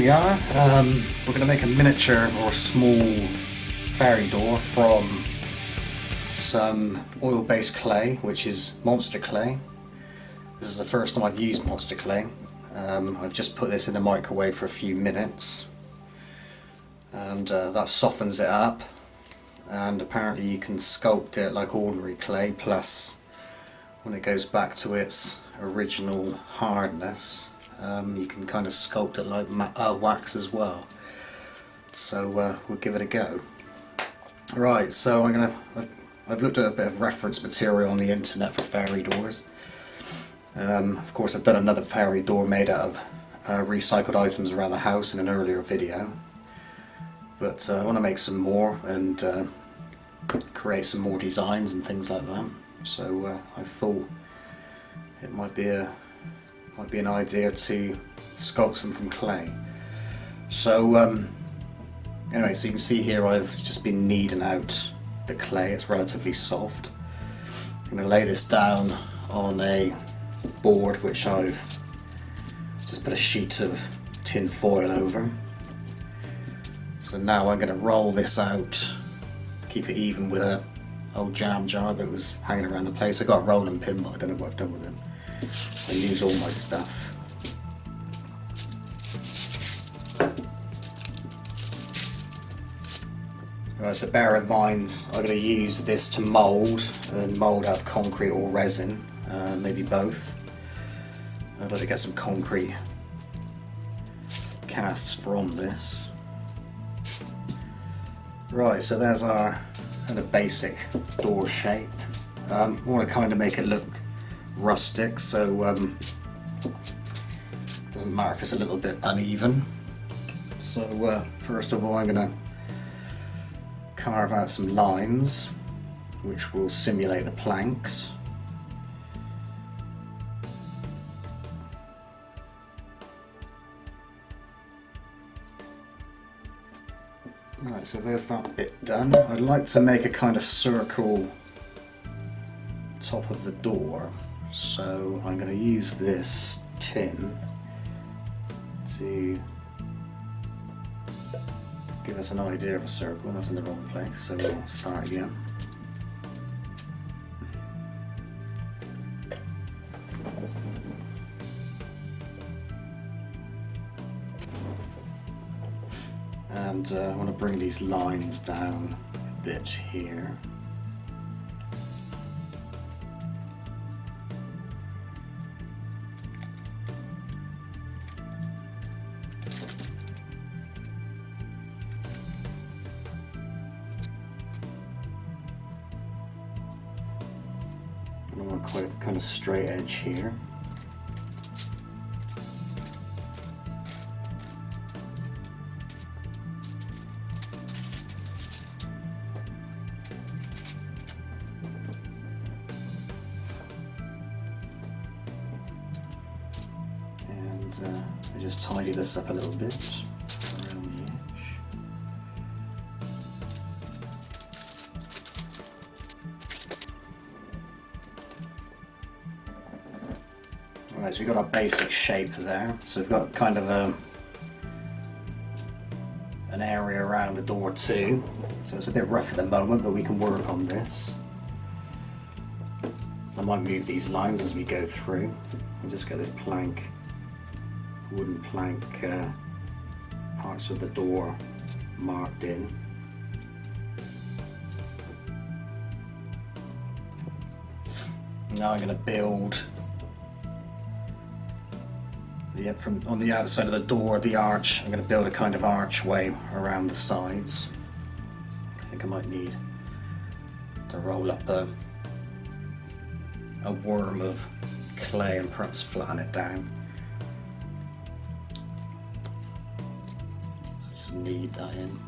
we are. We're going to make a miniature or small fairy door from some oil-based clay, which is monster clay. This is the first time I've used monster clay. I've just put this in the microwave for a few minutes, and that softens it up, and apparently you can sculpt it like ordinary clay, plus when it goes back to its original hardness, you can kind of sculpt it like wax as well. So we'll give it a go. Right, so I've looked at a bit of reference material on the internet for fairy doors. Of course, I've done another fairy door made out of recycled items around the house in an earlier video, but I want to make some more and create some more designs and things like that. So I thought it might be an idea to sculpt some from clay. So anyway, so you can see here I've just been kneading out the clay. It's relatively soft. I'm going to lay this down on a board which I've just put a sheet of tin foil over. So now I'm going to roll this out, keep it even with a old jam jar that was hanging around the place. I got a rolling pin, but I don't know what I've done with it. I use all my stuff. Right, so bear in mind I'm going to use this to mould out of concrete or resin, maybe both. I'd like to get some concrete casts from this. Right, so there's our kind of basic door shape. I want to kind of make it look rustic, so doesn't matter if it's a little bit uneven. So first of all, I'm going to carve out some lines which will simulate the planks. Right, so there's that bit done. I'd like to make a kind of circle top of the door, so I'm going to use this tin to give us an idea of a circle. That's in the wrong place, so we'll start again. And I want to bring these lines down a bit here. And I want quite a kind of straight edge here. I just tidy this up a little bit around the edge. Alright, so we've got our basic shape there. So we've got kind of an area around the door too. So it's a bit rough at the moment, but we can work on this. I might move these lines as we go through. I'll just get this plank, wooden plank parts of the door marked in. Now I'm going to build on the outside of the door, the arch. I'm going to build a kind of archway around the sides. I think I might need to roll up a worm of clay and perhaps flatten it down. Knead that in.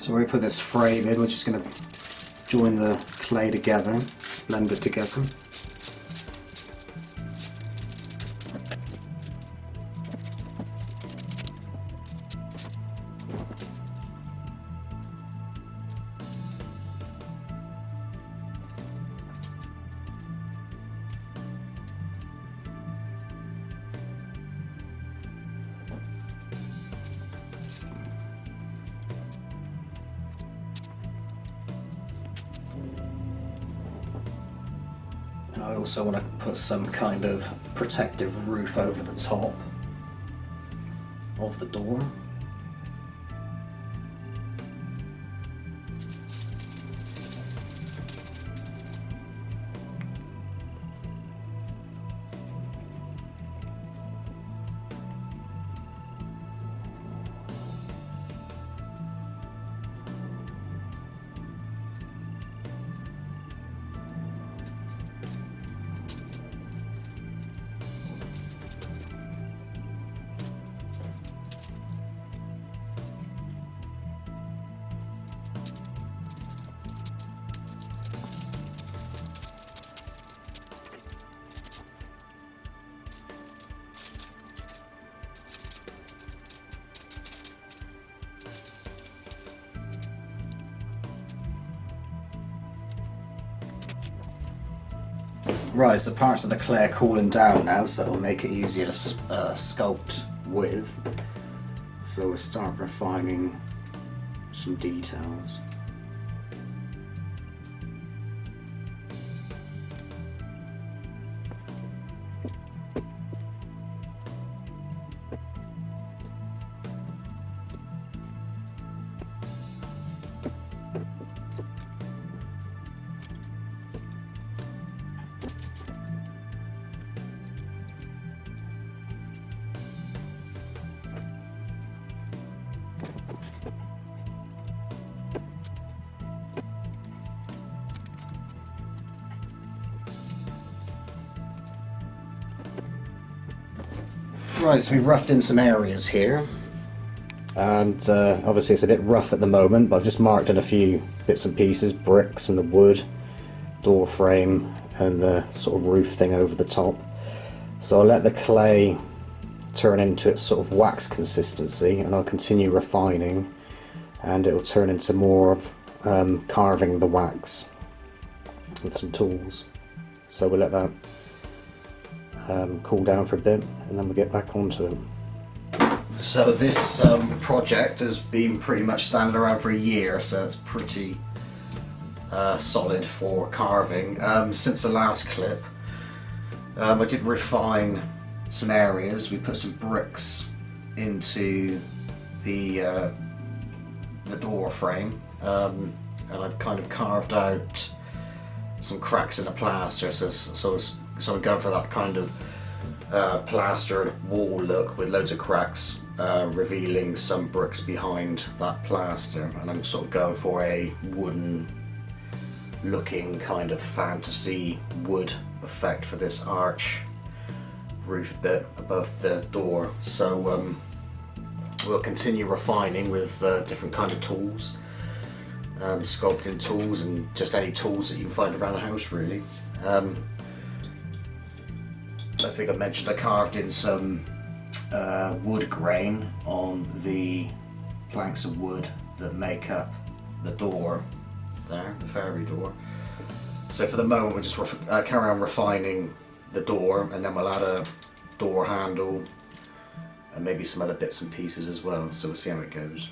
So when we put this frame in, we're just going to join the clay together, blend it together. I also want to put some kind of protective roof over the top of the door. Right, so parts of the clay are cooling down now, so it'll make it easier to sculpt with. So we'll start refining some details. Right, so we've roughed in some areas here, and obviously it's a bit rough at the moment, but I've just marked in a few bits and pieces, bricks and the wood, door frame and the sort of roof thing over the top. So I'll let the clay turn into its sort of wax consistency, and I'll continue refining, and it'll turn into more of carving the wax with some tools. So we'll let that cool down for a bit, and then we'll get back onto it. So this project has been pretty much standing around for a year, so it's pretty solid for carving. Since the last clip, I did refine some areas. We put some bricks into the door frame, and I've kind of carved out some cracks in the plaster, so I'm going for that kind of plastered wall look with loads of cracks, revealing some bricks behind that plaster, and I'm sort of going for a wooden looking kind of fantasy wood effect for this arch roof bit above the door. So we'll continue refining with different kind of tools, sculpting tools and just any tools that you can find around the house really. I think I mentioned I carved in some wood grain on the planks of wood that make up the door there, the fairy door. So for the moment we'll just carry on refining the door, and then we'll add a door handle and maybe some other bits and pieces as well, so we'll see how it goes.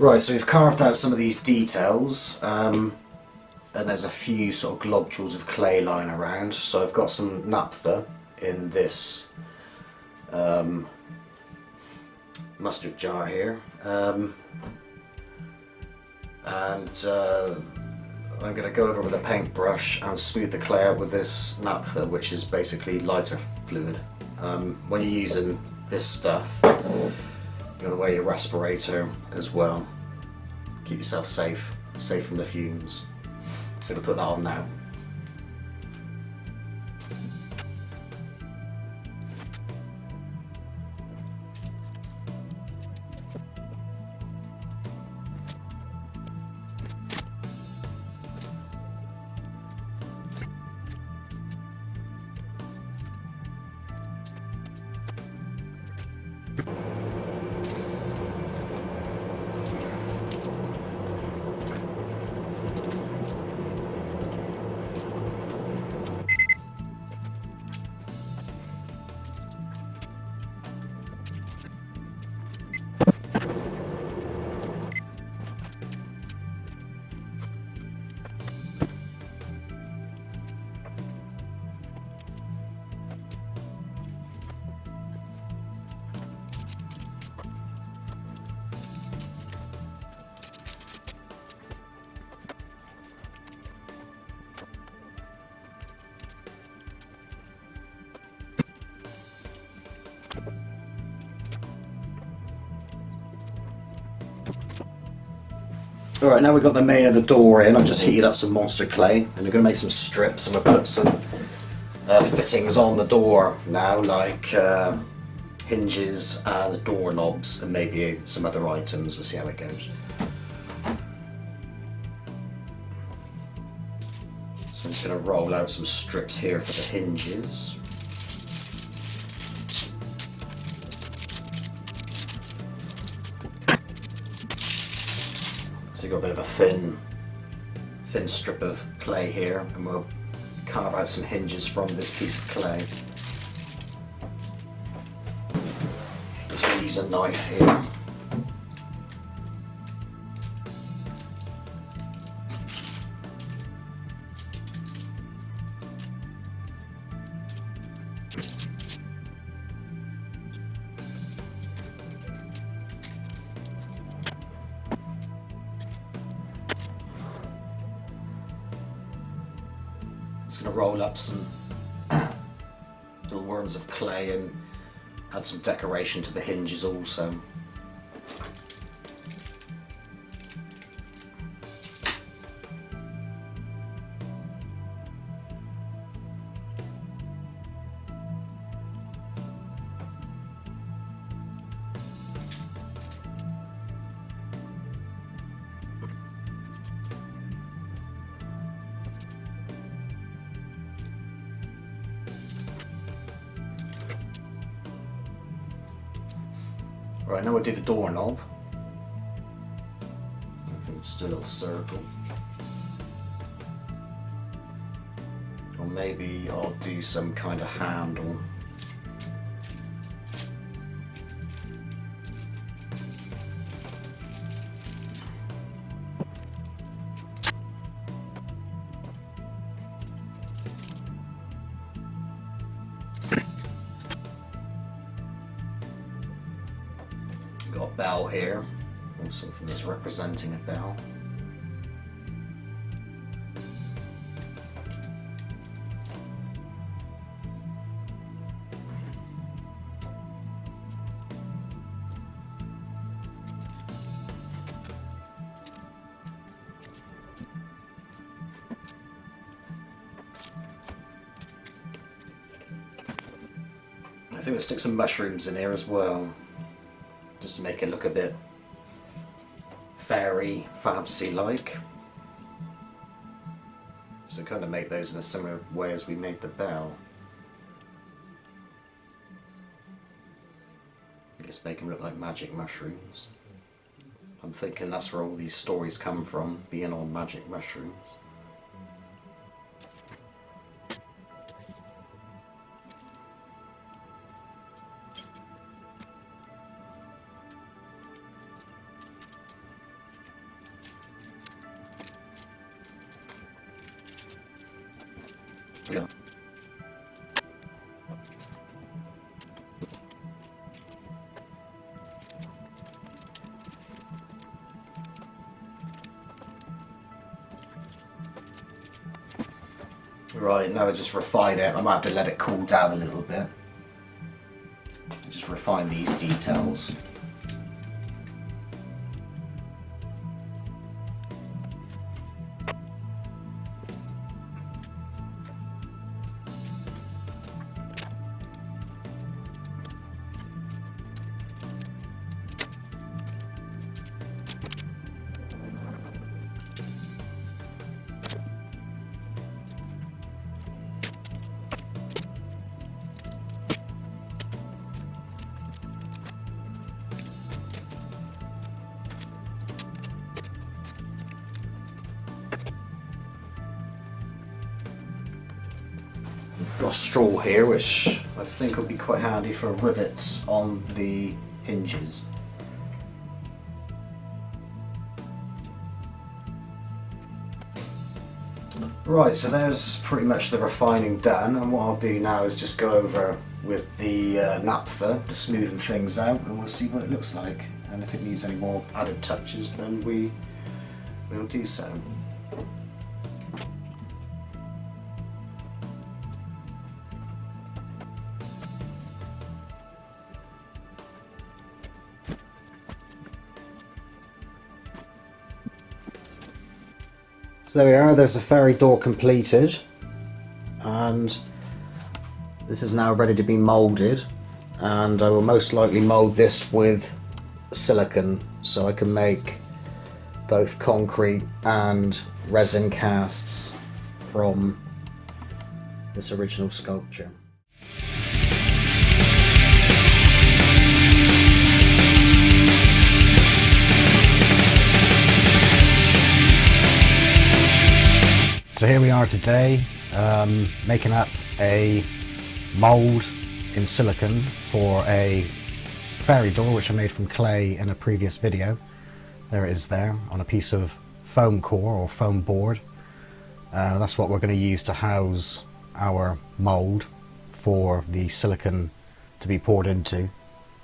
Right, so we've carved out some of these details, and there's a few sort of globules of clay lying around. So I've got some naphtha in this mustard jar here, and I'm going to go over with a paintbrush and smooth the clay out with this naphtha, which is basically lighter fluid. When you're using this stuff, you're going to wear your respirator as well. Keep yourself safe from the fumes. So I'm going to put that on now. Alright, now we've got the main of the door in. I've just heated up some monster clay, and we're going to make some strips, and we'll put some fittings on the door now, like hinges and doorknobs, and maybe some other items. We'll see how it goes. So I'm just going to roll out some strips here for the hinges. So you've got a bit of a thin strip of clay here, and we'll carve out some hinges from this piece of clay. Just going to use a knife here. Just going to roll up some little worms of clay and add some decoration to the hinges also. Right, now we'll do the doorknob. I think just do a little circle. Or maybe I'll do some kind of handle. Got a bell here, or something that's representing a bell. I think we'll stick some mushrooms in here as well, just to make it look a bit fairy, fantasy-like. So kind of make those in a similar way as we made the bell. Just make them look like magic mushrooms. I'm thinking that's where all these stories come from, being on magic mushrooms. Right, now I just refine it. I might have to let it cool down a little bit. Just refine these details. Got straw here, which I think will be quite handy for rivets on the hinges. Right, so there's pretty much the refining done, and what I'll do now is just go over with the naphtha to smoothen things out, and we'll see what it looks like. And if it needs any more added touches, then we'll do so. So there we are, there's the fairy door completed, and this is now ready to be moulded, and I will most likely mould this with silicone so I can make both concrete and resin casts from this original sculpture. So here we are today, making up a mould in silicone for a fairy door which I made from clay in a previous video. There it is there, on a piece of foam core or foam board. That's what we're going to use to house our mould for the silicone to be poured into.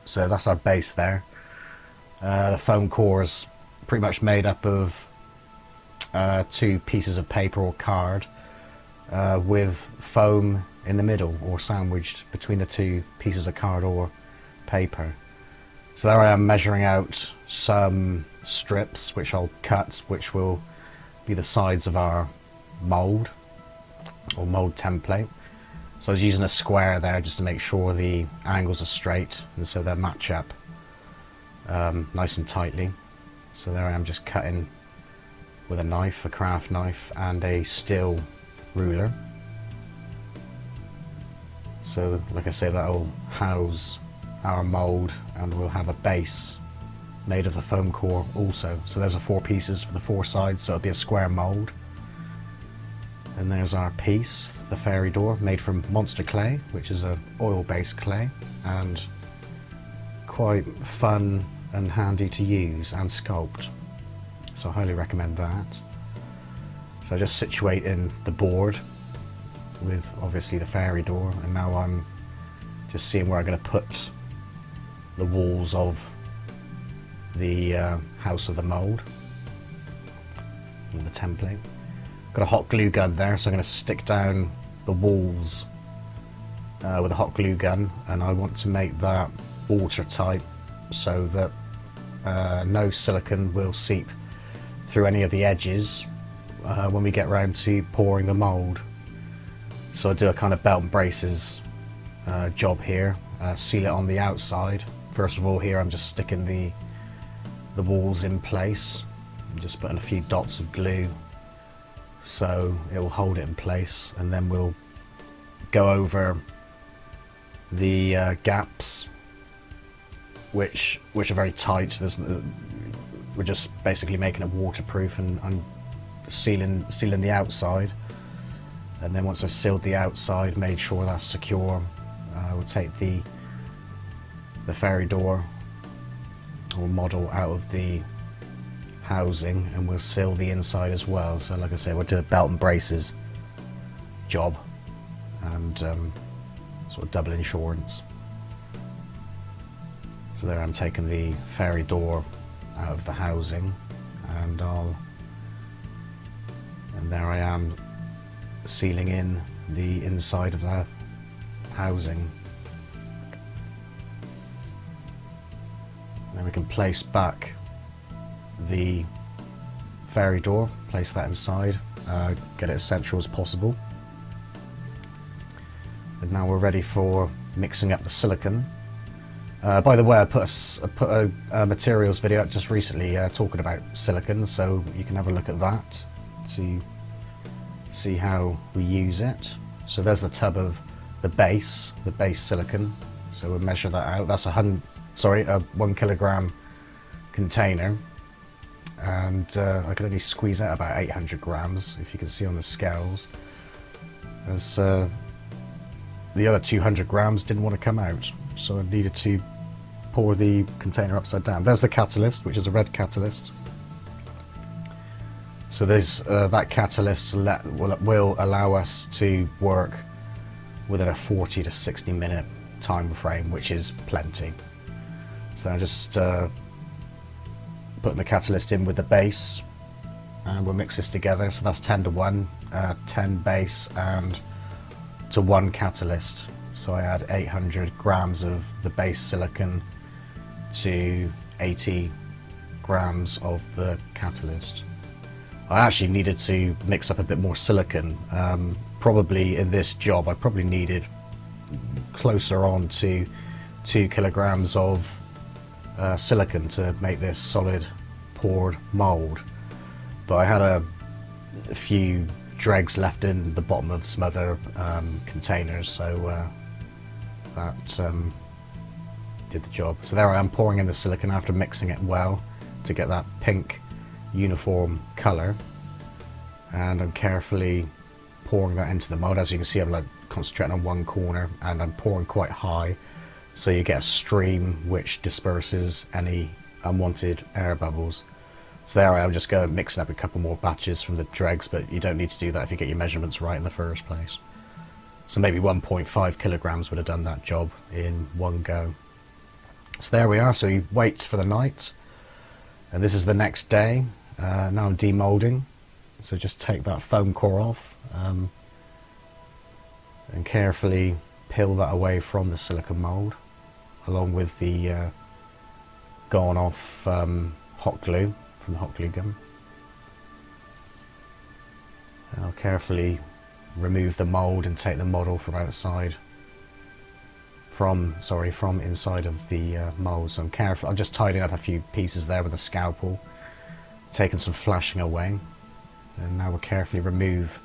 So that's our base there. The foam core is pretty much made up of two pieces of paper or card with foam in the middle or sandwiched between the two pieces of card or paper. So there I am measuring out some strips which I'll cut, which will be the sides of our mould or mould template. So I was using a square there just to make sure the angles are straight and so they match up nice and tightly. So there I am just cutting with a knife, a craft knife, and a steel ruler. So like I say, that'll house our mould, and we'll have a base made of the foam core also. So there's the four pieces for the four sides, so it'll be a square mould. And there's our piece, the fairy door, made from monster clay, which is an oil-based clay, and quite fun and handy to use and sculpt. So I highly recommend that. So I just situate in the board with obviously the fairy door, and now I'm just seeing where I'm going to put the walls of the house of the mould and the template. Got a hot glue gun there, so I'm going to stick down the walls with a hot glue gun, and I want to make that watertight so that no silicone will seep through any of the edges when we get round to pouring the mould. So I do a kind of belt and braces job here, seal it on the outside. First of all here I'm just sticking the walls in place. I'm just putting a few dots of glue so it will hold it in place, and then we'll go over the gaps which are very tight. We're just basically making it waterproof, and I'm sealing the outside. And then once I've sealed the outside, made sure that's secure, we'll take the fairy door or model out of the housing, and we'll seal the inside as well. So like I say, we'll do a belt and braces job and sort of double insurance. So there I'm taking the fairy door out of the housing, and there I am sealing in the inside of the housing. Then we can place back the fairy door, place that inside, get it as central as possible. And now we're ready for mixing up the silicone. By the way, I put a materials video up just recently talking about silicone, so you can have a look at that to see how we use it. So there's the tub of the base silicone. So we'll measure that out. That's a 1 kilogram container, and I can only squeeze out about 800 grams, if you can see on the scales, as the other 200 grams didn't want to come out, so I needed to pour the container upside down. There's the catalyst, which is a red catalyst. So there's that catalyst will allow us to work within a 40 to 60 minute time frame, which is plenty. So I'm just putting the catalyst in with the base, and we'll mix this together. So that's 10 to 1, 10 base and to 1 catalyst. So I add 800 grams of the base silicone to 80 grams of the catalyst. I actually needed to mix up a bit more silicone. Probably in this job I probably needed closer on to 2 kilograms of silicone to make this solid poured mould, but I had a few dregs left in the bottom of some other containers, so that did the job. So there I am pouring in the silicone after mixing it well to get that pink uniform colour, and I'm carefully pouring that into the mould. As you can see, I'm like concentrating on one corner, and I'm pouring quite high, so you get a stream which disperses any unwanted air bubbles. So there I am, just going mixing up a couple more batches from the dregs, but you don't need to do that if you get your measurements right in the first place. So maybe 1.5 kilograms would have done that job in one go. So there we are. So you wait for the night, and this is the next day. Now I'm demoulding, so just take that foam core off and carefully peel that away from the silicone mould, along with the gone off hot glue from the hot glue gun. And I'll carefully remove the mould and take the model from outside, from inside of the mould. So I'm just tidying up a few pieces there with a scalpel, taking some flashing away, and now we'll carefully remove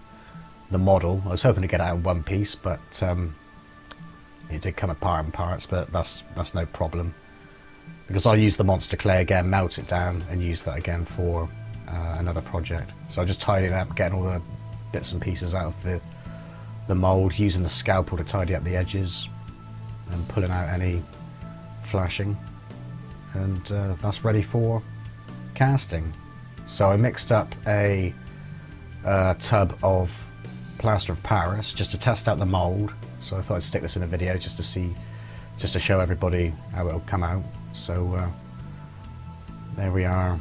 the model. I was hoping to get it out in one piece, but it did come apart in parts, but that's no problem, because I'll use the monster clay again, melt it down, and use that again for another project. So I'm just tidying up, getting all the bits and pieces out of the mould, using the scalpel to tidy up the edges and pulling out any flashing, and that's ready for casting. So I mixed up a tub of plaster of Paris just to test out the mould. So I thought I'd stick this in a video just to show everybody how it'll come out. So there we are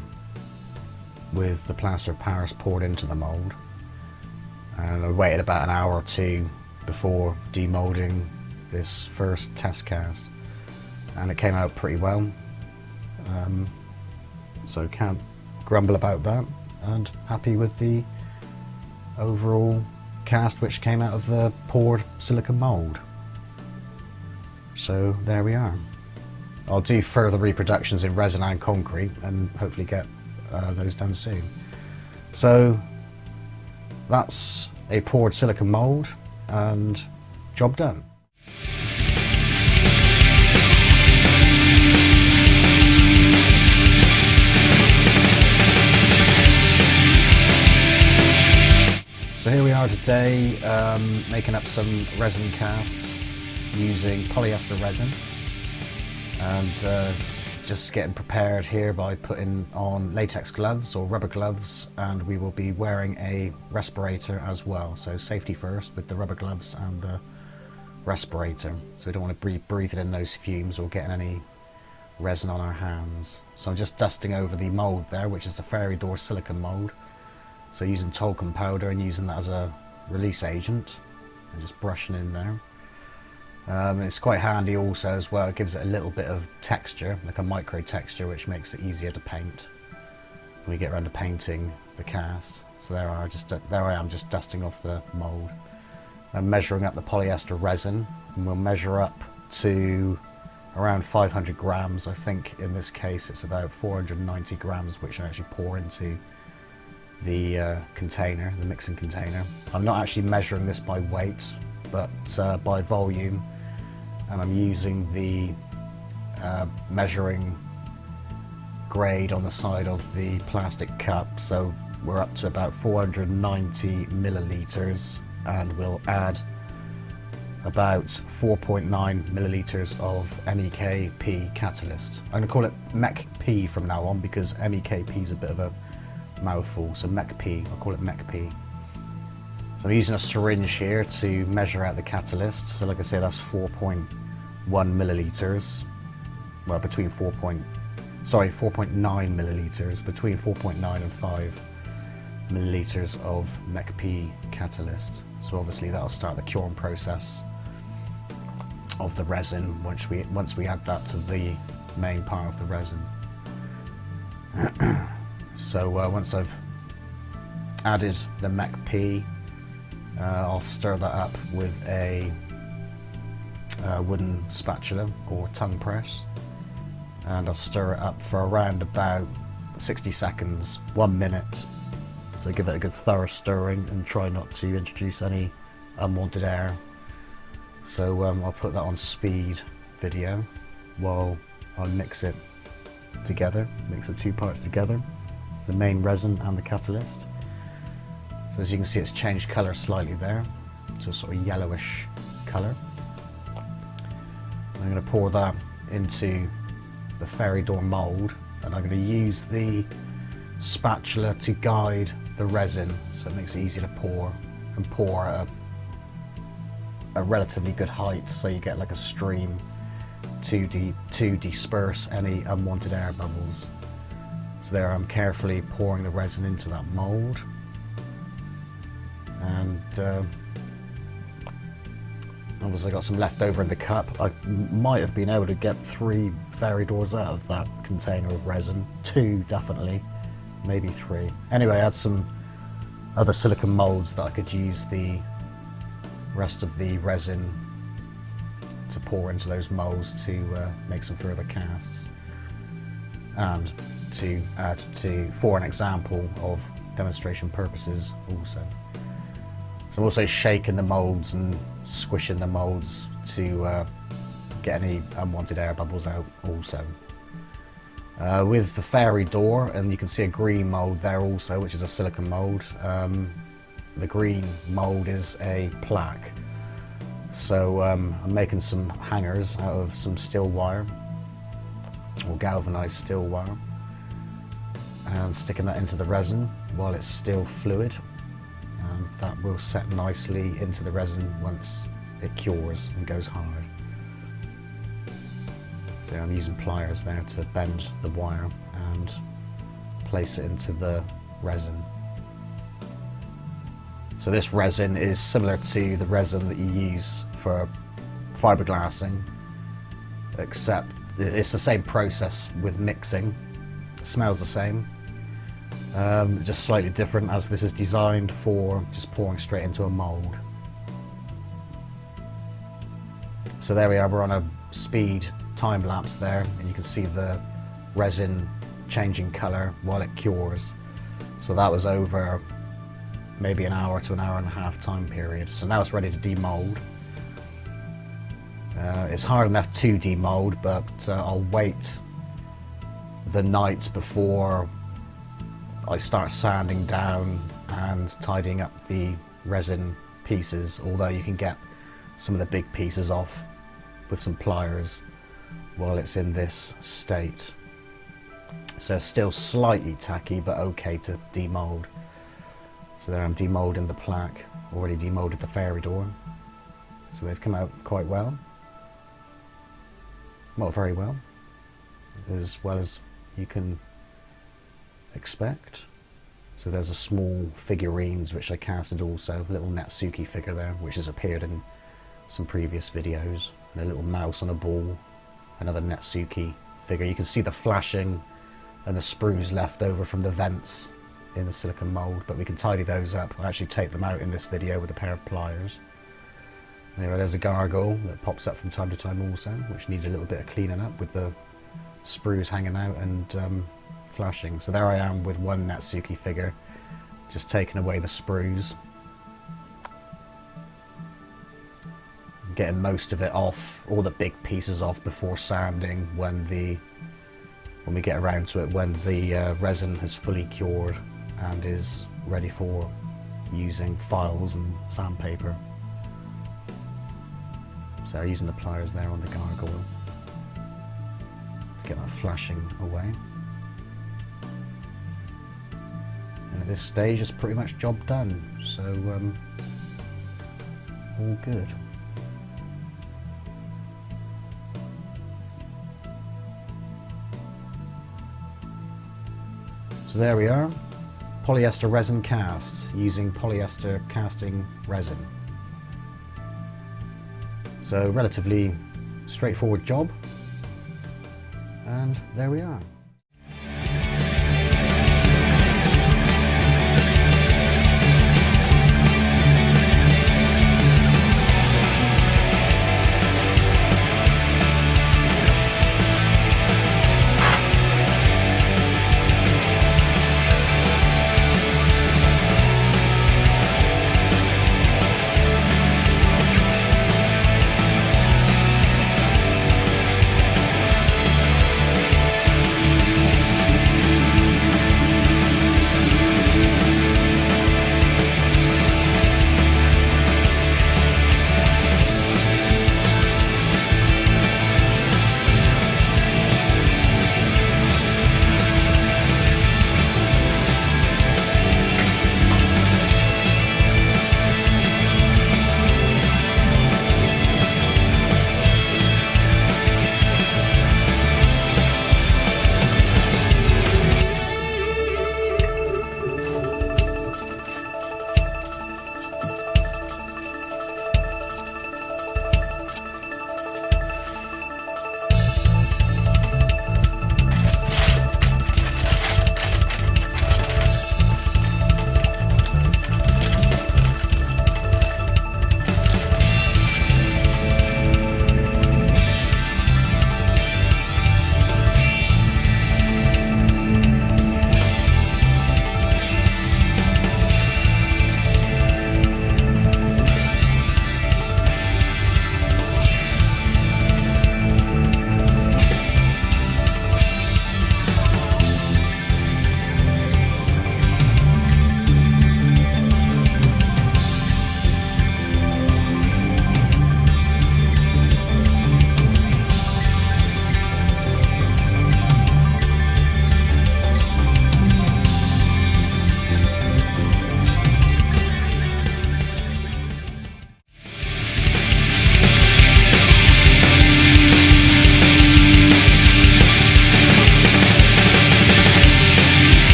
with the plaster of Paris poured into the mould, and I waited about an hour or two before demoulding this first test cast, and it came out pretty well, so can't grumble about that, and happy with the overall cast which came out of the poured silicone mould. So there we are. I'll do further reproductions in resin and concrete and hopefully get those done soon. So that's a poured silicone mould and job done. So here we are today, making up some resin casts using polyester resin, and just getting prepared here by putting on latex gloves or rubber gloves, and we will be wearing a respirator as well. So safety first with the rubber gloves and the respirator, so we don't want to be breathing in those fumes or getting any resin on our hands. So I'm just dusting over the mould there, which is the fairy door silicone mould. So using talcum powder and using that as a release agent and just brushing in there. It's quite handy also as well. It gives it a little bit of texture, like a micro texture, which makes it easier to paint when we get around to painting the cast. So there I am just dusting off the mould. I'm measuring up the polyester resin, and we'll measure up to around 500 grams. I think in this case it's about 490 grams, which I actually pour into the container, the mixing container. I'm not actually measuring this by weight, but by volume, and I'm using the measuring grade on the side of the plastic cup. So we're up to about 490 milliliters, and we'll add about 4.9 milliliters of MEKP catalyst. I'm going to call it MEKP from now on because MEKP is a bit of a mouthful, so MEKP, I'll call it MEKP. So I'm using a syringe here to measure out the catalyst. So like I say, that's 4.1 milliliters. Well, between 4.9 milliliters, between 4.9 and 5 milliliters of MEKP catalyst. So obviously that'll start the curing process of the resin once we add that to the main part of the resin. So once I've added the MEKP, I'll stir that up with a wooden spatula or tongue press, and I'll stir it up for around about 60 seconds, 1 minute. So give it a good thorough stirring and try not to introduce any unwanted air. So I'll put that on speed video while I mix it together, mix the two parts together, the main resin and the catalyst. So as you can see, it's changed colour slightly there to a sort of yellowish colour. I'm going to pour that into the fairy door mould, and I'm going to use the spatula to guide the resin so it makes it easy to pour, and pour at a relatively good height so you get like a stream to disperse any unwanted air bubbles. So there I'm carefully pouring the resin into that mould, and obviously I got some left over in the cup. I might have been able to get 3 fairy doors out of that container of resin, 2 definitely, maybe 3. Anyway, I had some other silicone moulds that I could use the rest of the resin to pour into those moulds to make some further casts, and to add to for an example of demonstration purposes also. So I'm also shaking the moulds and squishing the moulds to get any unwanted air bubbles out also. With the fairy door, and you can see a green mould there also, which is a silicone mould. The green mould is a plaque. So I'm making some hangers out of some steel wire, or galvanized steel wire, and sticking that into the resin while it's still fluid, and that will set nicely into the resin once it cures and goes hard. So I'm using pliers there to bend the wire and place it into the resin. So this resin is similar to the resin that you use for fiberglassing, except it's the same process with mixing. It smells the same, just slightly different, as this is designed for just pouring straight into a mould. So there we are, we're on a speed time lapse there, and you can see the resin changing colour while it cures. So that was over maybe an hour to an hour and a half time period. So now it's ready to demold. It's hard enough to demold, but I'll wait the night before I start sanding down and tidying up the resin pieces, although you can get some of the big pieces off with some pliers while it's in this state. So it's still slightly tacky, but okay to demold. So there I'm demolding the plaque, already demolded the fairy door. So they've come out quite well. Well, very well as you can expect. So there's a small figurines which I casted also, a little Natsuki figure there, which has appeared in some previous videos, and a little mouse on a ball, another Natsuki figure. You can see the flashing and the sprues left over from the vents in the silicone mould, but we can tidy those up. I'll actually take them out in this video with a pair of pliers. There's a gargoyle that pops up from time to time also, which needs a little bit of cleaning up with the sprues hanging out and flashing. So there I am with one Natsuki figure, just taking away the sprues, getting most of it off, all the big pieces off before sanding when we get around to it, when the resin has fully cured and is ready for using files and sandpaper. So I'm using the pliers there on the gargoyle to get that flashing away. And at this stage it's pretty much job done, so all good. So there we are, polyester resin casts using polyester casting resin. So relatively straightforward job, and there we are.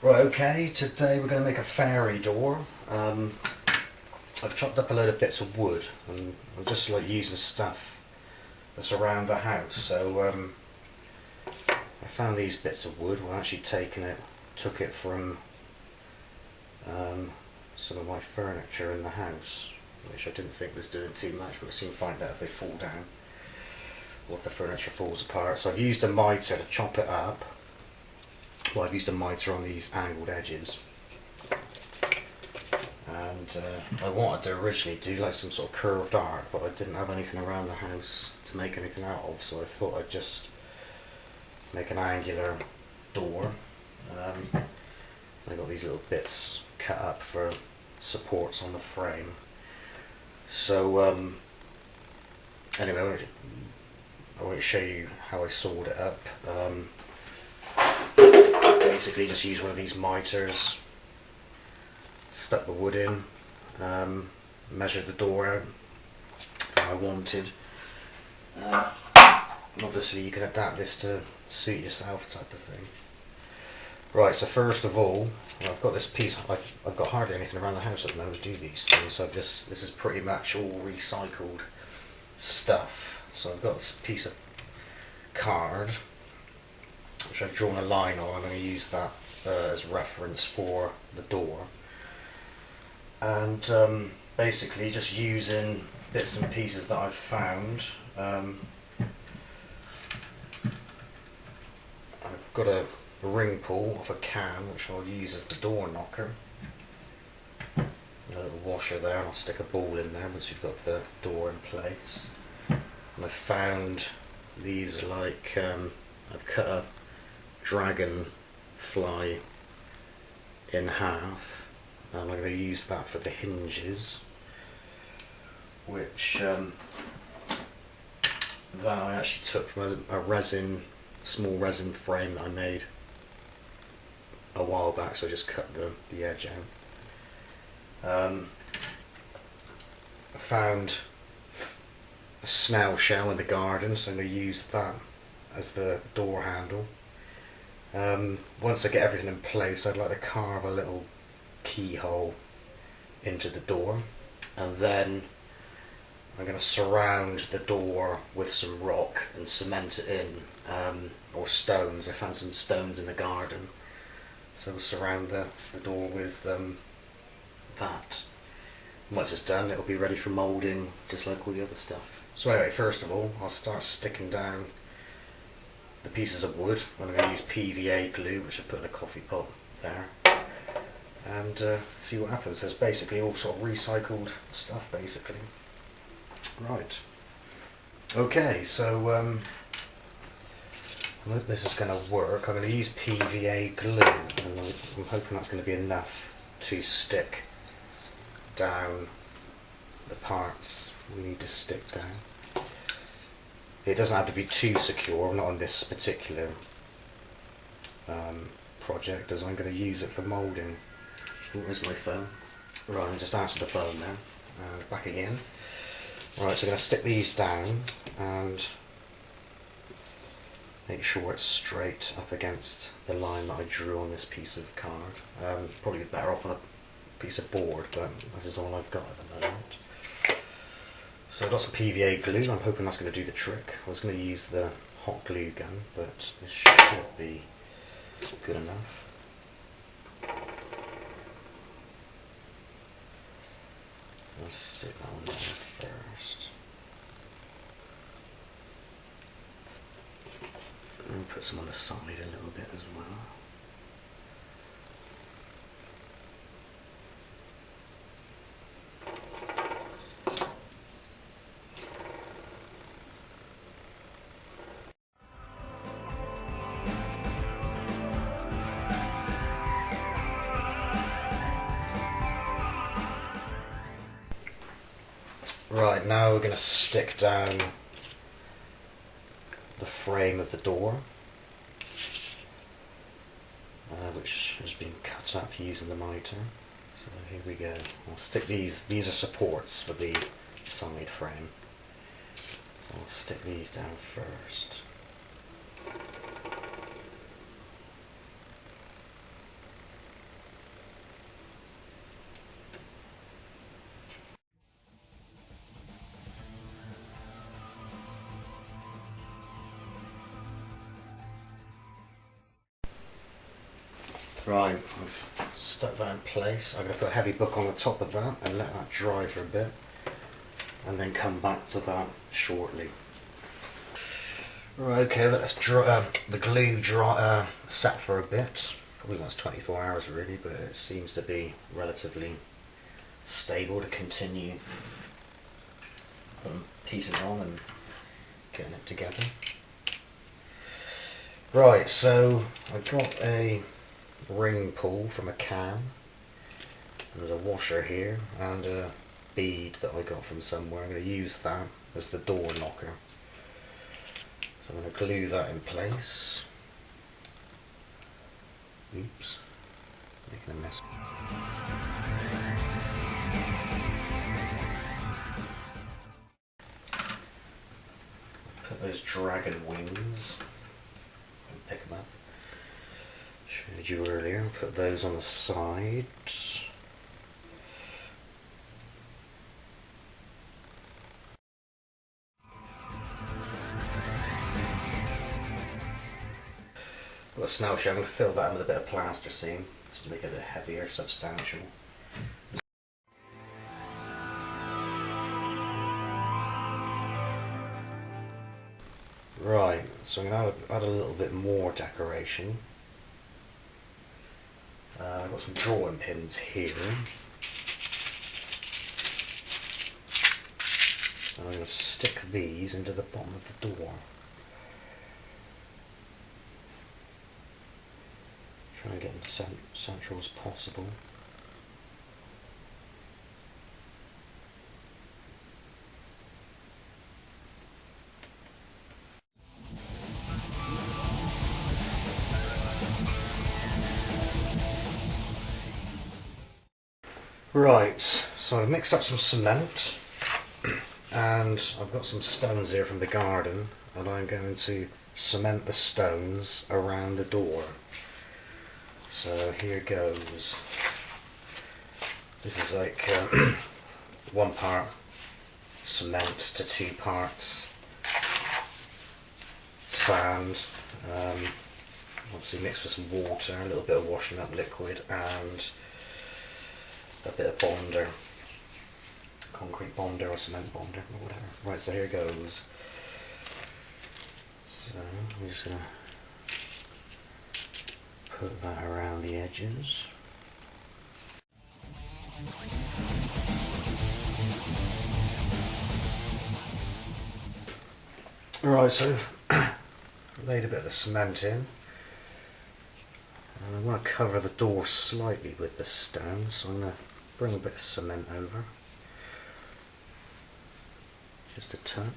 Right, okay, today we're going to make a fairy door. I've chopped up a load of bits of wood and I'm just like using stuff that's around the house. So I found these bits of wood. Well, actually took it from some of my furniture in the house, which I didn't think was doing too much, but I soon find out if they fall down or if the furniture falls apart. So I've used a mitre to chop it up. Well, I've used a mitre on these angled edges, and I wanted to originally do like some sort of curved arc, but I didn't have anything around the house to make anything out of, so I thought I'd just make an angular door. I got these little bits cut up for supports on the frame. So anyway, I want to show you how I sawed it up. Basically just use one of these mitres, stuck the wood in, measured the door out how I wanted. Obviously you can adapt this to suit yourself type of thing. Right, so first of all, I've got this piece, I've got hardly anything around the house at the moment to do these things, so this is pretty much all recycled stuff. So I've got this piece of card which I've drawn a line on. I'm going to use that as reference for the door, and basically just using bits and pieces that I've found. I've got a ring pull off a can which I'll use as the door knocker, a little washer there, and I'll stick a ball in there once you've got the door in place. And I found these like I've cut a dragonfly in half, and I'm going to use that for the hinges, which that I actually took from a small resin frame that I made a while back, so I just cut the edge out. I found a snail shell in the garden, so I'm going to use that as the door handle. Once I get everything in place, I'd like to carve a little keyhole into the door, and then I'm going to surround the door with some rock and cement it in, or stones. I found some stones in the garden, so we'll surround the door with that. Once it's done, it'll be ready for moulding, just like all the other stuff. So anyway, first of all, I'll start sticking down the pieces of wood. I'm going to use PVA glue, which I put in a coffee pot there, and see what happens. So it's basically all sort of recycled stuff, basically. Right. Okay, so I hope this is going to work. I'm going to use PVA glue, and I'm hoping that's going to be enough to stick down the parts we need to stick down. It doesn't have to be too secure, not on this particular project, as I'm going to use it for moulding. Where's my phone? Right, I just answered the phone now. Back again. Right, so I'm going to stick these down and make sure it's straight up against the line that I drew on this piece of card. Probably better off on a piece of board, but this is all I've got at the moment. So I've got some PVA glue. I'm hoping that's going to do the trick. I was going to use the hot glue gun, but this should be good enough. Let's stick that one down first. And put some on the side a little bit as well. Right, now we're going to stick down the frame of the door, which has been cut up using the mitre. So here we go. I'll stick these are supports for the side frame. So I'll stick these down first. Right, I've stuck that in place. I'm going to put a heavy book on the top of that and let that dry for a bit, and then come back to that shortly. Right, okay, let's dry, the glue set for a bit. Probably lasts 24 hours really, but it seems to be relatively stable to continue putting pieces on and getting it together. Right, so I've got a ring pull from a can. There's a washer here and a bead that I got from somewhere. I'm going to use that as the door knocker. So I'm going to glue that in place. Oops, making a mess. Put those dragon wings and pick them up. Showed you earlier. Put those on the side. Got a snail shell. I'm going to fill that in with a bit of plasticine just to make it a bit heavier, substantial. Right, so I'm going to add a little bit more decoration. I've got some drawing pins here. And I'm going to stick these into the bottom of the door. Try and get them central as possible. Right, so I've mixed up some cement and I've got some stones here from the garden, and I'm going to cement the stones around the door. So here goes. This is like 1 part cement to 2 parts sand, obviously mixed with some water, a little bit of washing up liquid, and a bit of bonder, concrete bonder or cement bonder or whatever. Right, so here goes. So I'm just going to put that around the edges. Right, so laid a bit of the cement in, and I want to cover the door slightly with the stone, so I'm going to bring a bit of cement over, just a touch.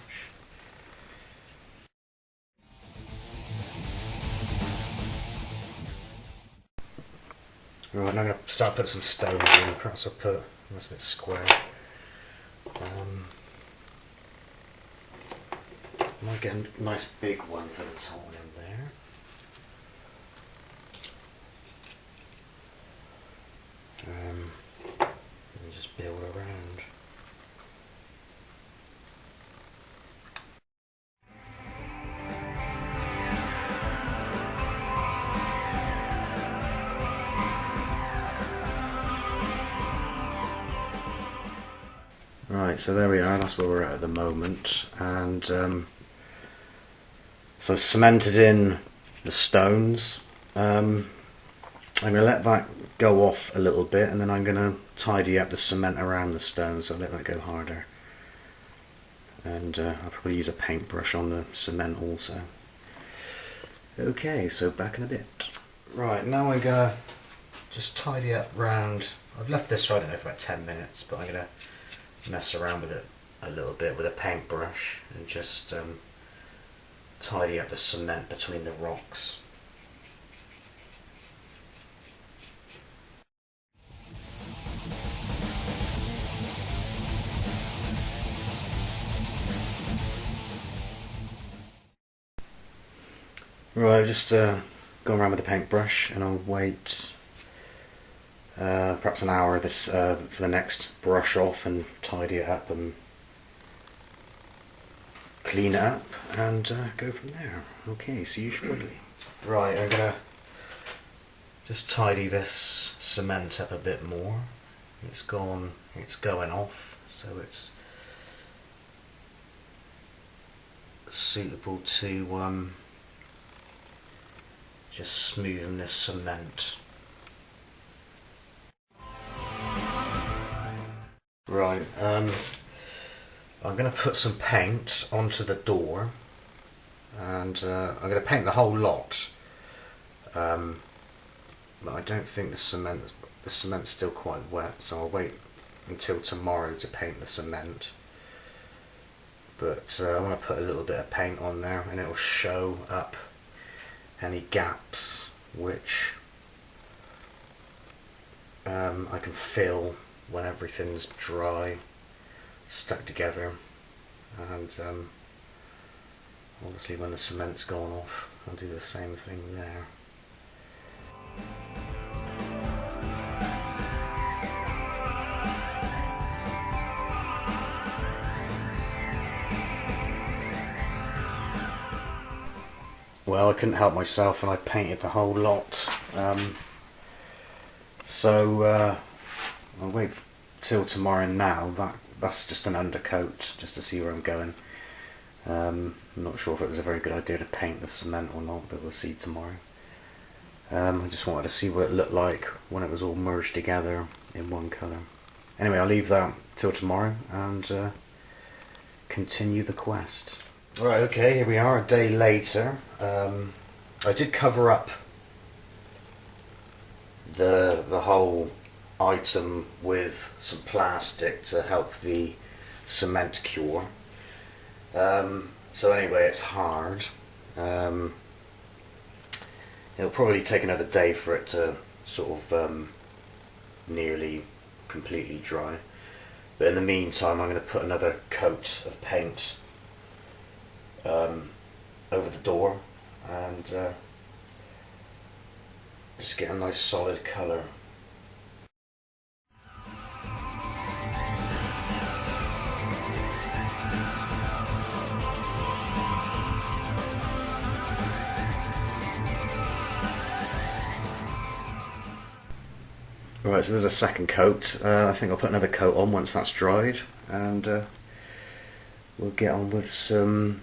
Right, now I'm going to start putting some stones in. Perhaps I'll put, that's a bit square. I might get a nice big one for the top in there. And just build around. Right, so there we are, that's where we're at the moment, and so I've cemented in the stones. I'm going to let that go off a little bit, and then I'm going to tidy up the cement around the stones, so I'll let that go harder. And I'll probably use a paintbrush on the cement also. Okay, so back in a bit. Right, now I'm going to just tidy up round. I've left this for, I don't know, for about 10 minutes, but I'm going to mess around with it a little bit with a paintbrush and just tidy up the cement between the rocks. Right, just going around with the paintbrush, and I'll wait perhaps an hour for the next brush off and tidy it up and clean it up and go from there. Okay, see you shortly. Right, I'm going to Just tidy this cement up a bit more. It's going off, so it's suitable to just smoothen this cement. Right, I'm going to put some paint onto the door, and I'm going to paint the whole lot, but I don't think the cement's still quite wet, so I'll wait until tomorrow to paint the cement. But I want to put a little bit of paint on there, and it will show up any gaps which I can fill when everything's dry, stuck together, and obviously when the cement's gone off, I'll do the same thing there. Well, I couldn't help myself and I painted the whole lot, so I'll wait till tomorrow now. That's just an undercoat, just to see where I'm going. I'm not sure if it was a very good idea to paint the cement or not, but we'll see tomorrow. I just wanted to see what it looked like when it was all merged together in one colour. Anyway, I'll leave that till tomorrow and continue the quest. Right, okay, here we are, a day later. I did cover up the whole item with some plastic to help the cement cure. So anyway, it's hard. It'll probably take another day for it to sort of nearly completely dry. But in the meantime, I'm going to put another coat of paint over the door and just get a nice solid colour. Right, so there's a second coat. I think I'll put another coat on once that's dried, and we'll get on with some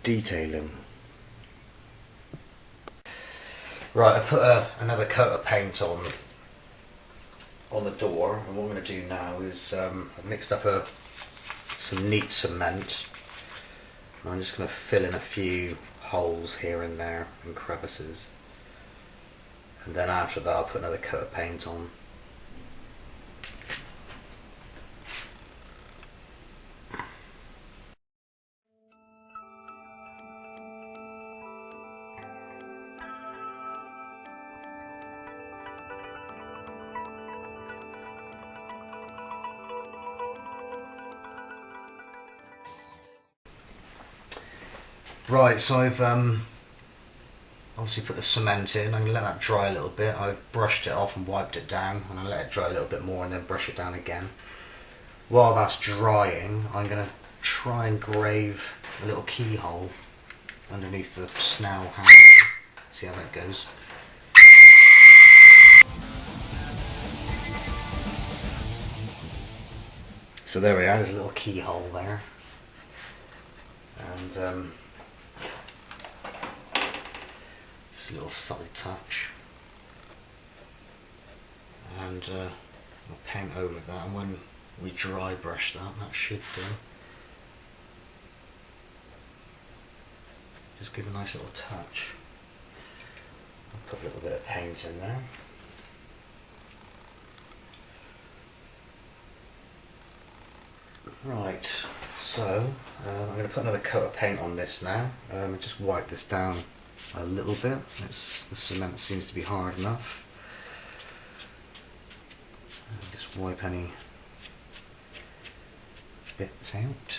detailing. Right, I put another coat of paint on the door, and what I'm going to do now is I've mixed up some neat cement, and I'm just going to fill in a few holes here and there and crevices, and then after that I'll put another coat of paint on. Right, so I've obviously put the cement in. I'm going to let that dry a little bit. I've brushed it off and wiped it down, and I'll let it dry a little bit more and then brush it down again. While that's drying, I'm going to try and grave a little keyhole underneath the snell handle. See how that goes. So there we are, there's a little keyhole there. And just a little subtle touch. And I'll paint over that, and when we dry brush that should do. Just give a nice little touch. I'll put a little bit of paint in there. Right, so I'm going to put another coat of paint on this now. Just wipe this down a little bit. The cement seems to be hard enough. Just wipe any bits out.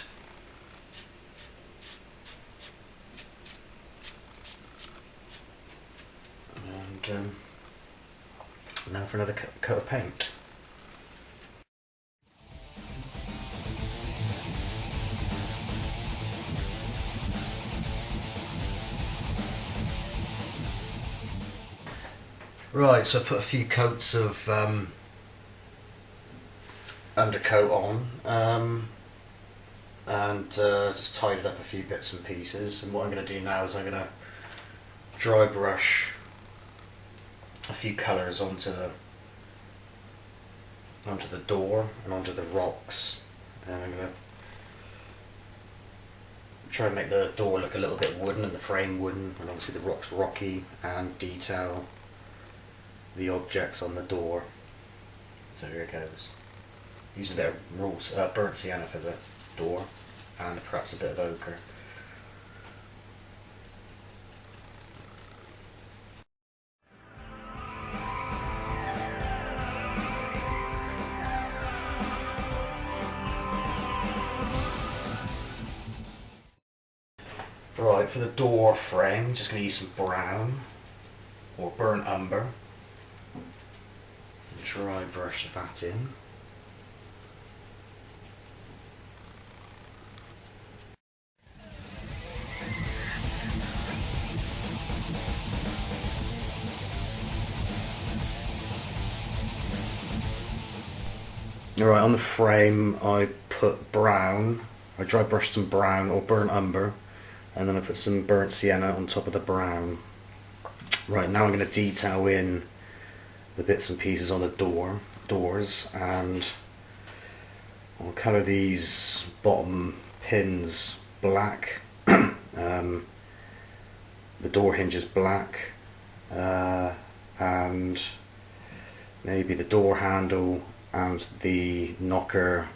And now for another coat of paint. Right, so I put a few coats of undercoat on, and just tidied up a few bits and pieces. And what I'm going to do now is I'm going to dry brush a few colours onto the door and onto the rocks, and I'm going to try and make the door look a little bit wooden and the frame wooden, and obviously the rocks rocky, and detail the objects on the door. So here it goes. Using a bit of burnt sienna for the door, and perhaps a bit of ochre. Right, for the door frame, just going to use some brown or burnt umber. Dry brush that in. Alright, on the frame I put brown. I dry brushed some brown or burnt umber, and then I put some burnt sienna on top of the brown. Right, now I'm going to detail in the bits and pieces on the doors, and I'll colour these bottom pins black, the door hinges black, and maybe the door handle and the knocker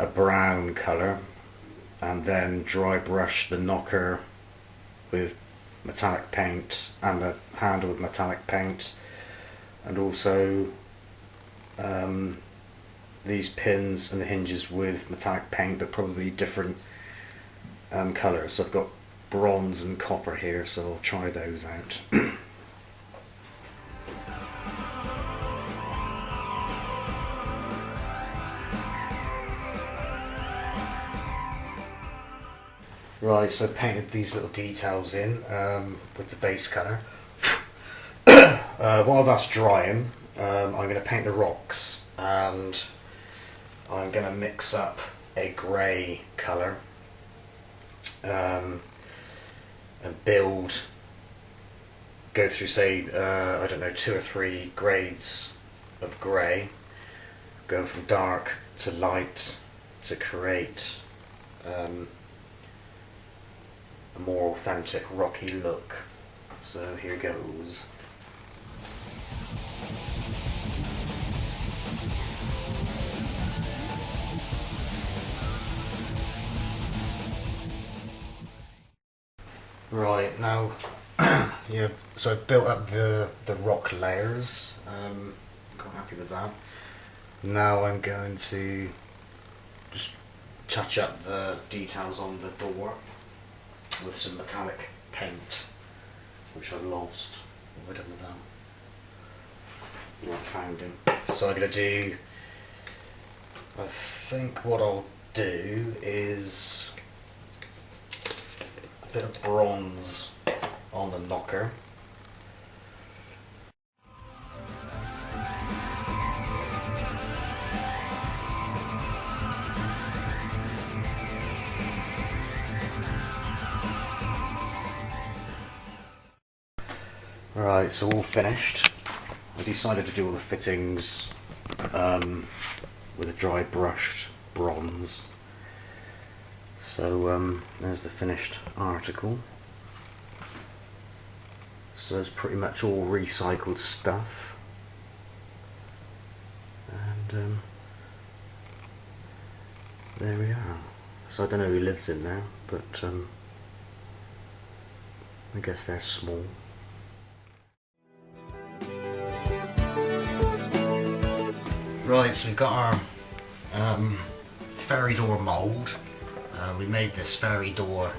a brown colour, and then dry brush the knocker with metallic paint and the handle with metallic paint, and also these pins and the hinges with metallic paint, but probably different colours. So I've got bronze and copper here, so I'll try those out. Right, so I painted these little details in with the base colour. While that's drying, I'm going to paint the rocks, and I'm going to mix up a grey colour and go through, say, I don't know, 2 or 3 grades of grey, going from dark to light to create a more authentic rocky look. So here goes. Right, now yeah, so I've built up the rock layers. Quite happy with that. Now I'm going to just touch up the details on the door with some metallic paint, which I lost. What have I done with that? Not found him. So I'm going to do, I think what I'll do is a bit of bronze on the knocker. Right, so all finished. I decided to do all the fittings with a dry brushed bronze. So there's the finished article. So it's pretty much all recycled stuff. And there we are. So I don't know who lives in there, but I guess they're small. Right, so we've got our fairy door mould. We made this fairy door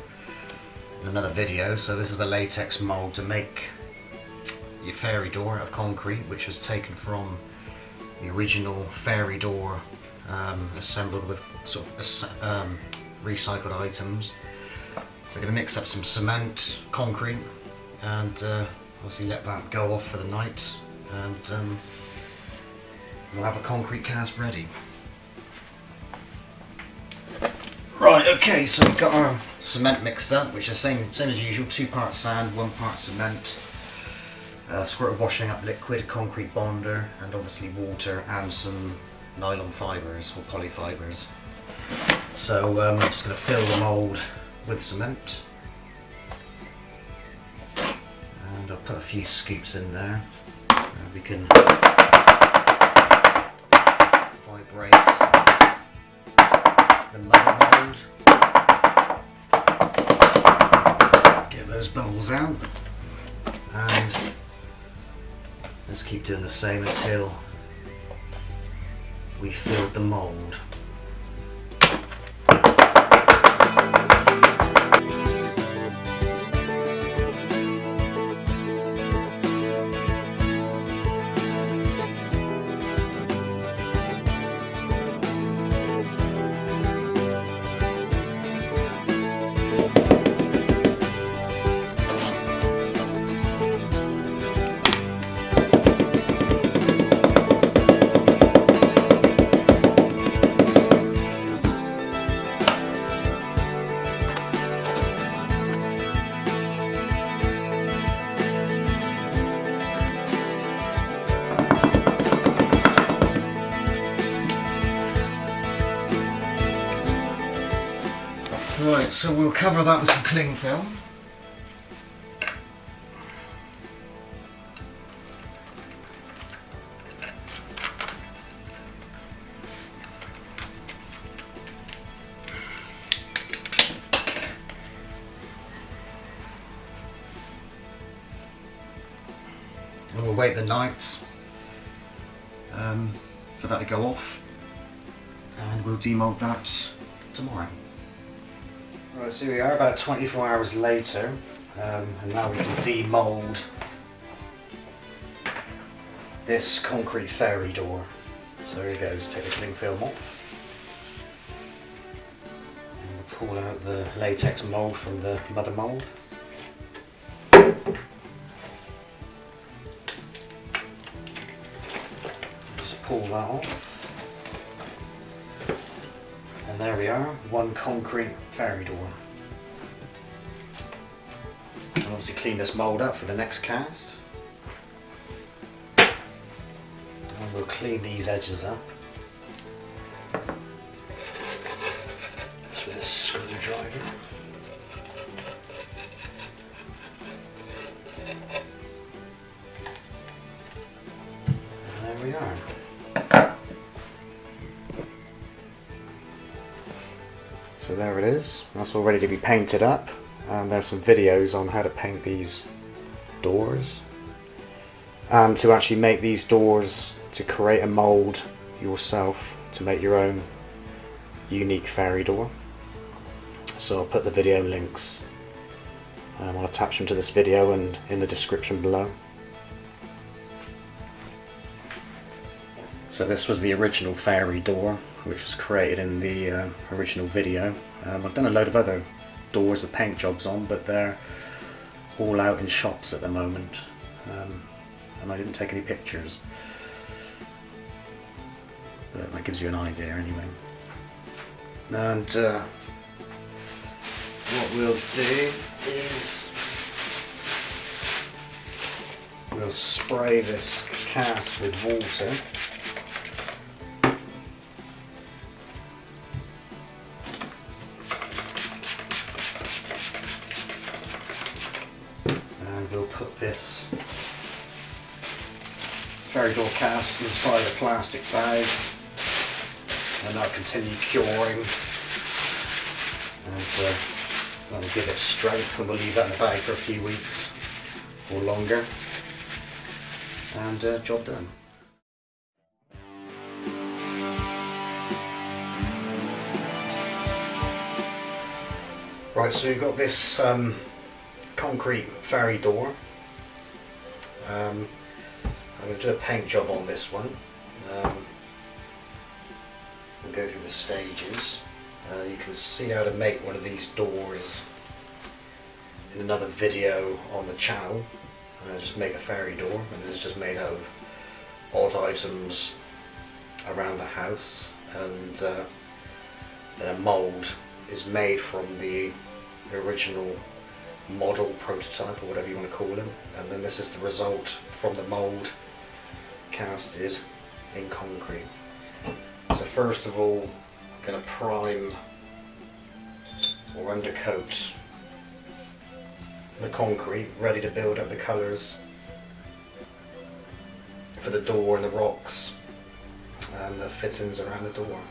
in another video, so this is the latex mould to make your fairy door out of concrete, which was taken from the original fairy door, assembled with sort of recycled items. So I'm going to mix up some cement, concrete, and obviously let that go off for the night, and we'll have a concrete cast ready. Right, okay, so we've got our cement mixed up, which is same as usual, 2 parts sand, 1 part cement, a squirt of washing up liquid, concrete bonder, and obviously water and some nylon fibres or polyfibres. So I'm just going to fill the mould with cement, and I'll put a few scoops in there. We can vibrate the mother mould, get those bubbles out, and let's keep doing the same until we filled the mould. Right, so we'll cover that with some cling film. And we'll wait the night for that to go off, and we'll demold that tomorrow. Right, so we are about 24 hours later, and now we can demold this concrete fairy door. So here it goes, take the cling film off, and we'll pull out the latex mould from the mother mould. Just pull that off. And there we are, one concrete fairy door. I'll obviously clean this mould up for the next cast. And we'll clean these edges up. Just with a screwdriver. And there we are. So there it is, that's all ready to be painted up, and there's some videos on how to paint these doors, and to actually make these doors, to create a mould yourself to make your own unique fairy door. So I'll put the video links, I'll attach them to this video and in the description below. So this was the original fairy door, which was created in the original video. I've done a load of other doors with paint jobs on, but they're all out in shops at the moment, and I didn't take any pictures, but that gives you an idea anyway. And what we'll do is we'll spray this cast with water. We'll put this fairy door cast inside a plastic bag, and that'll continue curing, and that'll give it strength, and we'll leave that in the bag for a few weeks or longer, and job done. Right, so we've got this concrete fairy door. I'm going to do a paint job on this one. We'll go through the stages. You can see how to make one of these doors in another video on the channel. and just make a fairy door. And this is just made out of odd items around the house, and then a mould is made from the original model, prototype, or whatever you want to call them, and then this is the result from the mould casted in concrete. So first of all, I'm going to prime or undercoat the concrete, ready to build up the colours for the door and the rocks and the fittings around the door.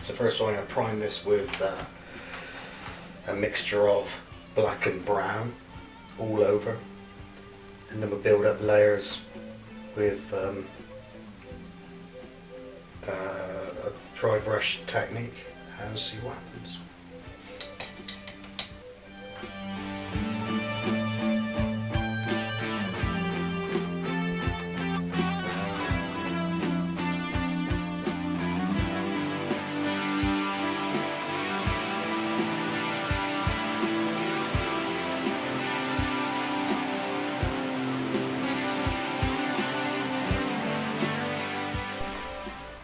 So first of all, I'm going to prime this with a mixture of black and brown all over, and then we'll build up layers with a dry brush technique and see what happens.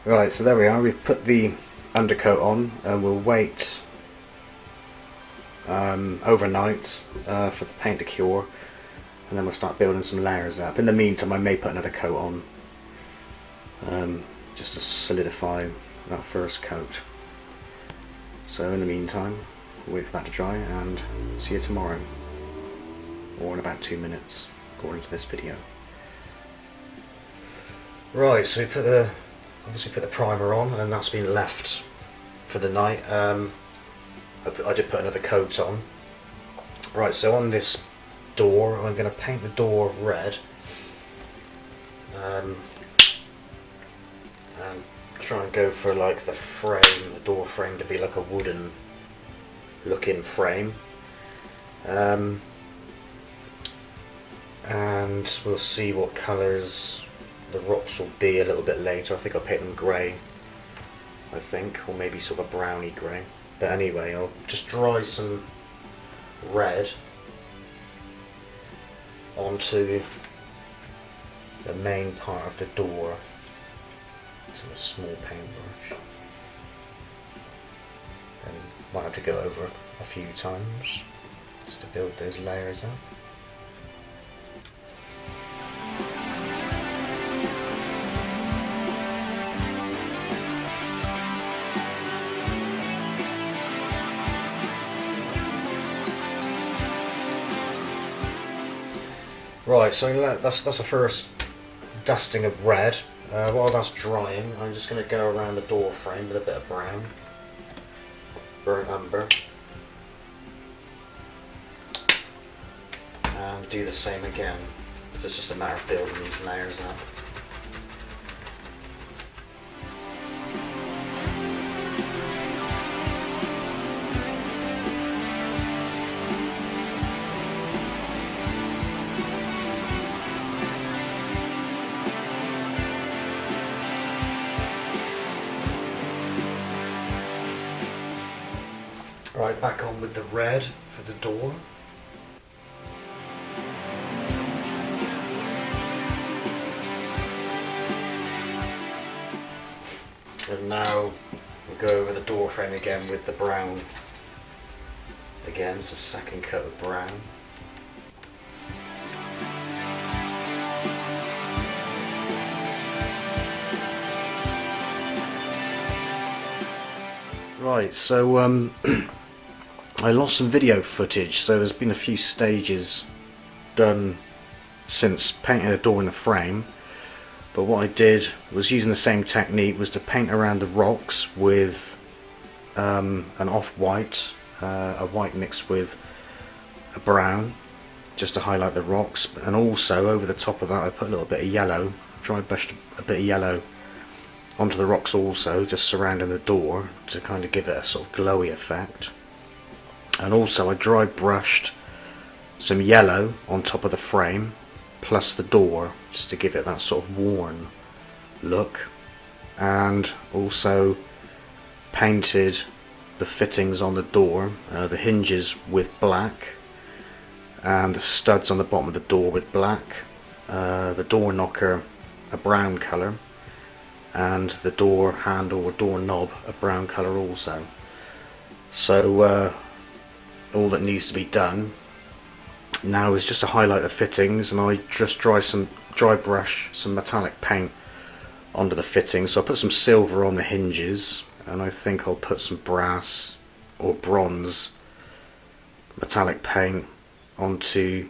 Right, so there we are, we've put the undercoat on, and we'll wait overnight for the paint to cure, and then we'll start building some layers up. In the meantime, I may put another coat on just to solidify that first coat. So in the meantime, we'll wait for that to dry and see you tomorrow, or in about 2 minutes according to this video. Right, so we obviously put the primer on, and that's been left for the night. I did put another coat on. Right, so on this door, I'm going to paint the door red, and try and go for like the frame, the door frame, to be like a wooden looking frame. And we'll see what colours the rocks will be a little bit later. I think I'll paint them grey, or maybe sort of a browny grey. But anyway, I'll just dry some red onto the main part of the door. So a small paintbrush, and might have to go over a few times just to build those layers up. Right, so that's the first dusting of red. While that's drying, I'm just going to go around the door frame with a bit of brown, burnt umber, and do the same again. So it's just a matter of building these layers up. Right, back on with the red for the door. And now we'll go over the door frame again with the brown. Again, it's a second coat of brown. Right, so I lost some video footage, so there's been a few stages done since painting a door in the frame. But what I did was, using the same technique, was to paint around the rocks with an off-white, a white mixed with a brown, just to highlight the rocks. And also over the top of that I put a little bit of yellow, dry brushed a bit of yellow onto the rocks also, just surrounding the door to kind of give it a sort of glowy effect. And also I dry brushed some yellow on top of the frame plus the door, just to give it that sort of worn look. And also painted the fittings on the door, the hinges, with black, and the studs on the bottom of the door with black, the door knocker a brown colour, and the door handle or door knob a brown colour also. So all that needs to be done now is just to highlight the fittings, and I just dry brush some metallic paint onto the fittings. So I put some silver on the hinges, and I think I'll put some brass or bronze metallic paint onto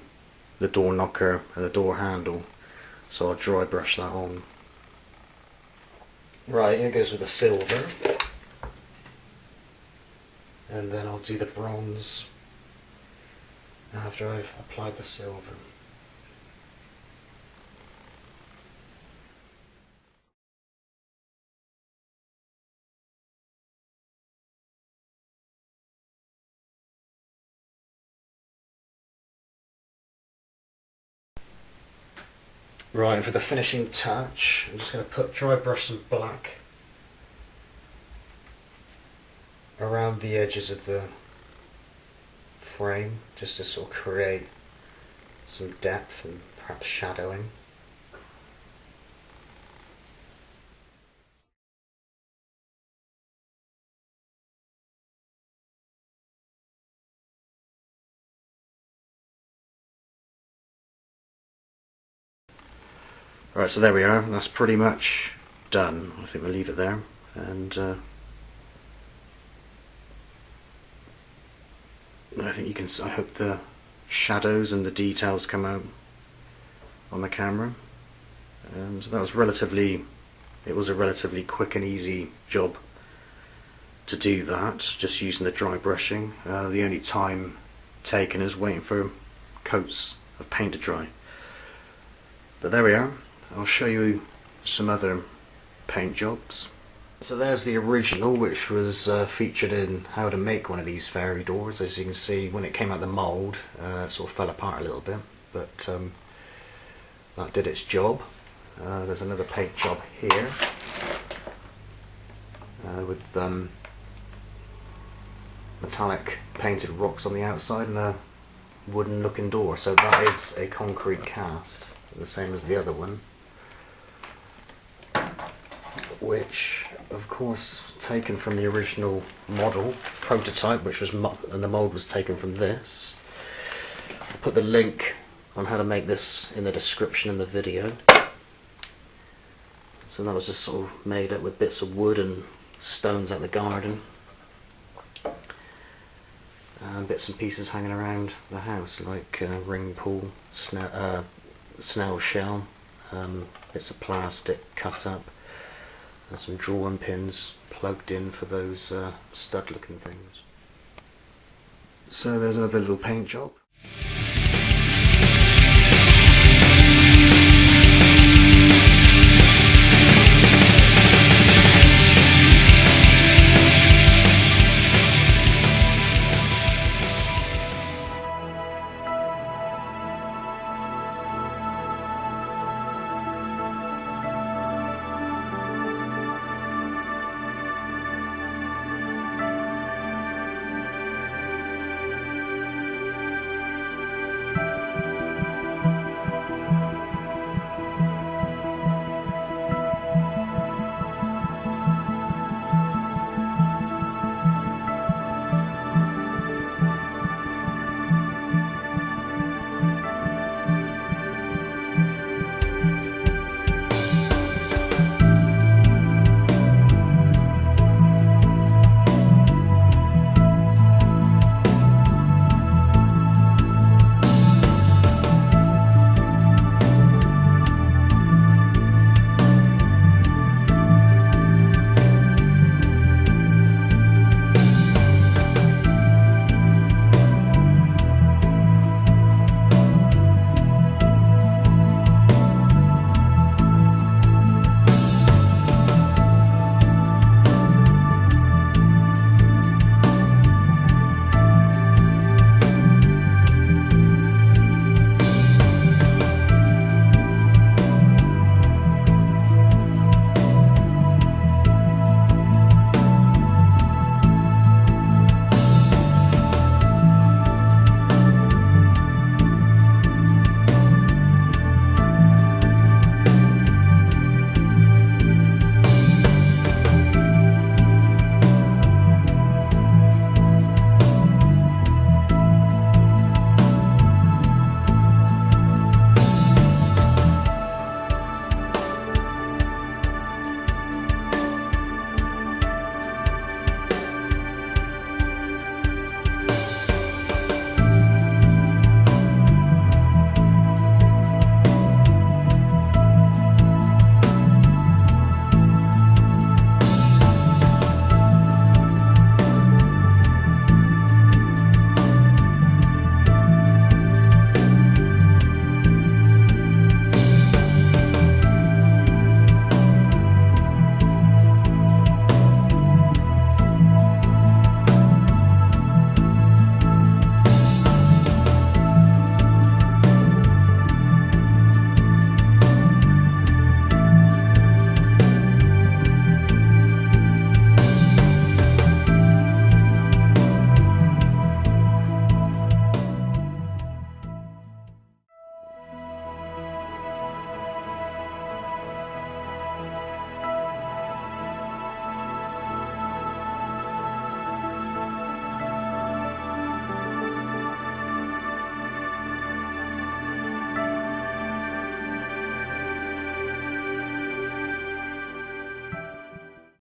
the door knocker and the door handle. So I'll dry brush that on. Right, here goes with the silver, and then I'll do the bronze after I've applied the silver. Right, and for the finishing touch, I'm just going to dry brush some black around the edges of the frame, just to sort of create some depth and perhaps shadowing. Right, so there we are, that's pretty much done. I think we'll leave it there, and I think you can. I hope the shadows and the details come out on the camera. And that was it was a relatively quick and easy job to do that, just using the dry brushing. The only time taken is waiting for coats of paint to dry. But there we are. I'll show you some other paint jobs. So there's the original, which was featured in How to Make One of These Fairy Doors. As you can see, when it came out of the mould, it sort of fell apart a little bit, but that did its job. There's another paint job here with metallic painted rocks on the outside and a wooden looking door. So that is a concrete cast, the same as the other one, which of course taken from the original model prototype, which was and the mould was taken from this. I'll put the link on how to make this in the description in the video. So that was just sort of made up with bits of wood and stones out the garden, and bits and pieces hanging around the house, like ring pull, snail shell, bits of plastic cut up, and some drawing pins plugged in for those stud looking things. So there's another little paint job.